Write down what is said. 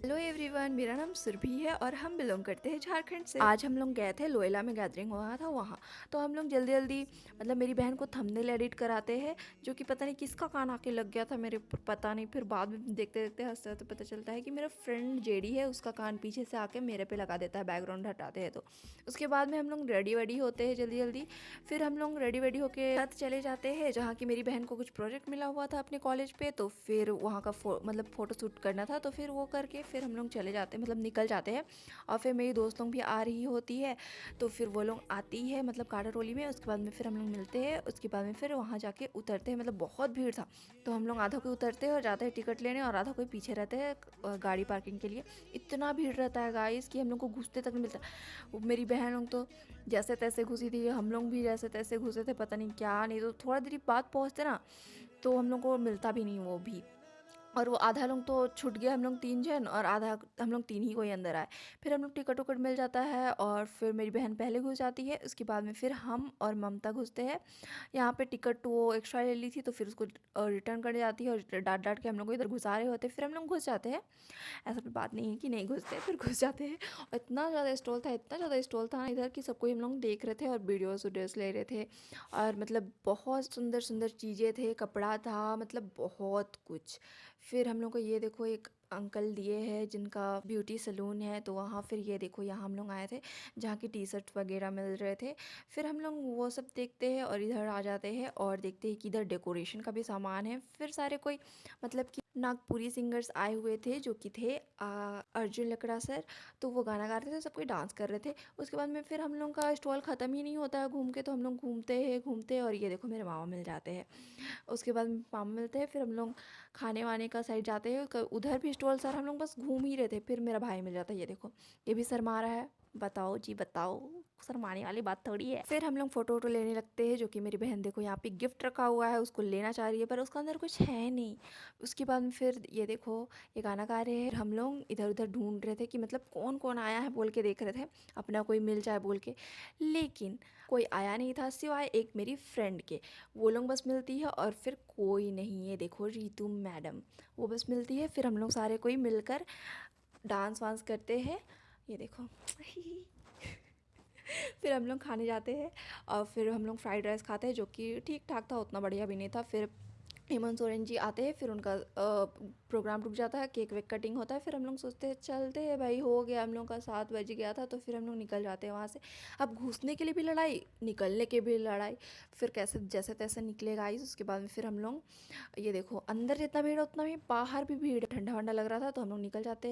Hello everyone, मेरा नाम सुरभि है और हम बिलोंग करते हैं झारखंड से। आज हम लोग गए थे लोयला में, गैदरिंग हुआ था वहाँ। तो हम लोग जल्दी जल्दी मतलब मेरी बहन को थंबनेल एडिट कराते हैं, जो कि पता नहीं किसका कान आके लग गया था मेरे ऊपर, पता नहीं। फिर बाद में देखते देखते हंसते हंसते पता चलता है कि मेरा फ्रेंड जेडी है, उसका कान पीछे से आके मेरे पे लगा देता है, बैकग्राउंड हटाते हैं तो। उसके बाद में हम लोग रेडी वेडी होते हैं जल्दी जल्दी। फिर हम लोग रेडी वेडी होके छत चले जाते हैं, जहाँ की मेरी बहन को कुछ प्रोजेक्ट मिला हुआ था अपने कॉलेज पे। तो फिर वहाँ का मतलब फ़ोटो शूट करना था, तो फिर वो करके फिर हम लोग चले जाते हैं, मतलब निकल जाते हैं। और फिर मेरी दोस्त लोग भी आ रही होती है, तो फिर वो लोग आती है मतलब कार ट्रोली में। उसके बाद में फिर हम लोग मिलते हैं, उसके बाद में फिर वहाँ जाके उतरते हैं। मतलब बहुत भीड़ था, तो हम लोग आधा कोई उतरते हैं और जाते हैं टिकट लेने, और आधा कोई पीछे रहते हैं गाड़ी पार्किंग के लिए। इतना भीड़ रहता है गाइस कि हम लोग को घुसते तक नहीं मिलता। वो मेरी बहन लोग तो जैसे तैसे घुसी थी, हम लोग भी जैसे तैसे घुसे थे, पता नहीं क्या। नहीं तो थोड़ा देर बाद पहुँचते ना, तो हम लोग को मिलता भी नहीं वो भी। और वो आधा लोग तो छूट गए, हम लोग 3 जन, और आधा हम लोग 3 ही कोई अंदर आए। फिर हम लोग टिकट उकट मिल जाता है, और फिर मेरी बहन पहले घुस जाती है। उसके बाद में फिर हम और ममता घुसते हैं। यहाँ पे टिकट वो एक्स्ट्रा ले ली थी, तो फिर उसको रिटर्न कर जाती है, और डांट डांट के हम लोग को इधर घुसा रहे होते हैं। फिर हम लोग घुस जाते हैं। ऐसा कोई बात नहीं है कि नहीं घुसते, फिर घुस जाते हैं। और इतना ज़्यादा स्टॉल था, इतना ज़्यादा स्टॉल था इधर कि सबको हम लोग देख रहे थे और वीडियोस वीडियोस ले रहे थे। और मतलब बहुत सुंदर सुंदर चीज़ें थे, कपड़ा था, मतलब बहुत कुछ। फिर हम लोग को ये देखो एक अंकल दिए हैं जिनका ब्यूटी सलून है, तो वहाँ फिर ये देखो यहाँ हम लोग आए थे, जहाँ की टी शर्ट वगैरह मिल रहे थे। फिर हम लोग वो सब देखते हैं और इधर आ जाते हैं, और देखते हैं कि इधर डेकोरेशन का भी सामान है। फिर सारे कोई मतलब कि नागपुरी सिंगर्स आए हुए थे, जो कि थे अर्जुन लकड़ा सर। तो वो गाना गा रहे थे, सब कोई डांस कर रहे थे। उसके बाद में फिर हम लोग का स्टॉल ख़त्म ही नहीं होता है घूम के, तो हम लोग घूमते हैं घूमते, और ये देखो मेरे मामा मिल जाते हैं। उसके बाद मामा मिलते हैं, फिर हम लोग खाने वाने का साइड जाते हैं। उधर भी स्टॉल सर, हम लोग बस घूम ही रहे थे। फिर मेरा भाई मिल जाता है, ये देखो ये भी शर्मा रहा है। बताओ जी बताओ, शर्माने वाली बात थोड़ी है। फिर हम लोग फ़ोटो वोटो लेने लगते हैं, जो कि मेरी बहन देखो यहाँ पे गिफ्ट रखा हुआ है, उसको लेना चाह रही है, पर उसका अंदर कुछ है नहीं। उसके बाद में फिर ये देखो ये गाना गा रहे हैं। हम लोग इधर उधर ढूंढ रहे थे कि मतलब कौन कौन आया है, बोल के देख रहे थे अपना कोई मिल जाए बोल के। लेकिन कोई आया नहीं था सिवाय एक मेरी फ्रेंड के। वो लोग बस मिलती है, और फिर कोई नहीं। ये देखो रीतू मैडम, वो बस मिलती है। फिर हम लोग सारे कोई मिलकर डांस वांस करते हैं, ये देखो। फिर हम लोग खाने जाते हैं, और फिर हम लोग फ्राइड राइस खाते हैं, जो कि ठीक ठाक था, उतना बढ़िया भी नहीं था। फिर हेमंत सोरेन जी आते हैं, फिर उनका प्रोग्राम रुक जाता है, केक वेक कटिंग होता है। फिर हम लोग सोचते हैं चलते हैं भाई, हो गया हम लोग का 7 बज गया था। तो फिर हम लोग निकल जाते हैं वहाँ से। अब घुसने के लिए भी लड़ाई, निकलने के भी लड़ाई। फिर कैसे जैसे तैसे निकले गाइस। उसके बाद में फिर हम लोग ये देखो अंदर जितना भीड़ है उतना भी बाहर भी भीड़, ठंडा वंडा लग रहा था, तो हम लोग निकल जाते हैं।